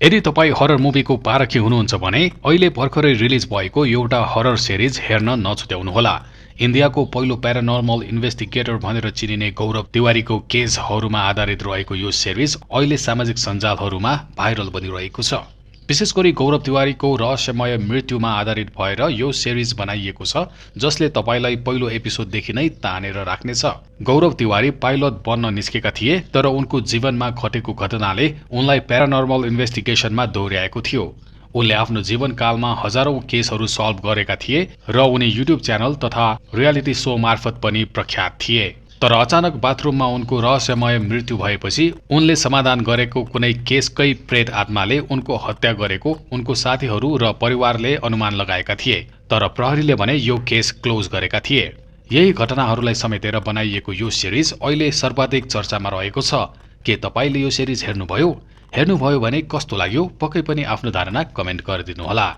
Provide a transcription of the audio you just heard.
यदि तपाईँ हरर मुभीको पारखी हुनुहुन्छ भने अहिले भर्खरै रिलिज भएको एउटा हरर सिरिज हेर्न नछुट्याउनुहोला। इन्डियाको पहिलो प्यारानर्मल इन्भेस्टिगेटर भनेर चिनिने गौरव तिवारीको केसहरूमा आधारित रहेको यो सिरिज अहिले सामाजिक सञ्जालहरूमा भाइरल बनिरहेको छ। विशेष गरी गौरव तिवारीको रहस्यमय मृत्युमा आधारित भएर यो सिरिज बनाइएको छ, जसले तपाईलाई पहिलो एपिसोडदेखि नै तानेर राख्नेछ। गौरव तिवारी पाइलट बन्न निस्केका थिए, तर उनको जीवनमा घटेको घटनाले उनलाई प्यारानर्मल इन्भेस्टिगेसनमा दोहोर्याएको थियो। उनले आफ्नो जीवनकालमा हजारौं केसहरू सल्भ गरेका थिए र उनी युट्युब च्यानल तथा रियालिटी शो मार्फत पनि प्रख्यात थिए। तर अचानक बाथरुममा उनको रहस्यमय मृत्यु भएपछि उनले समाधान गरेको कुनै केसकै प्रेत आत्माले उनको हत्या गरेको उनको साथीहरू र परिवारले अनुमान लगाएका थिए, तर प्रहरीले भने यो केस क्लोज गरेका थिए। यही घटनाहरूलाई समेटेर बनाइएको यो सिरिज अहिले सर्वाधिक चर्चामा रहेको छ। के तपाईले यो सिरिज हेर्नुभयो? हेर्नुभयो भने कस्तो लाग्यो? पक्कै पनि आफ्नो धारणा कमेन्ट गरिदिनुहोला।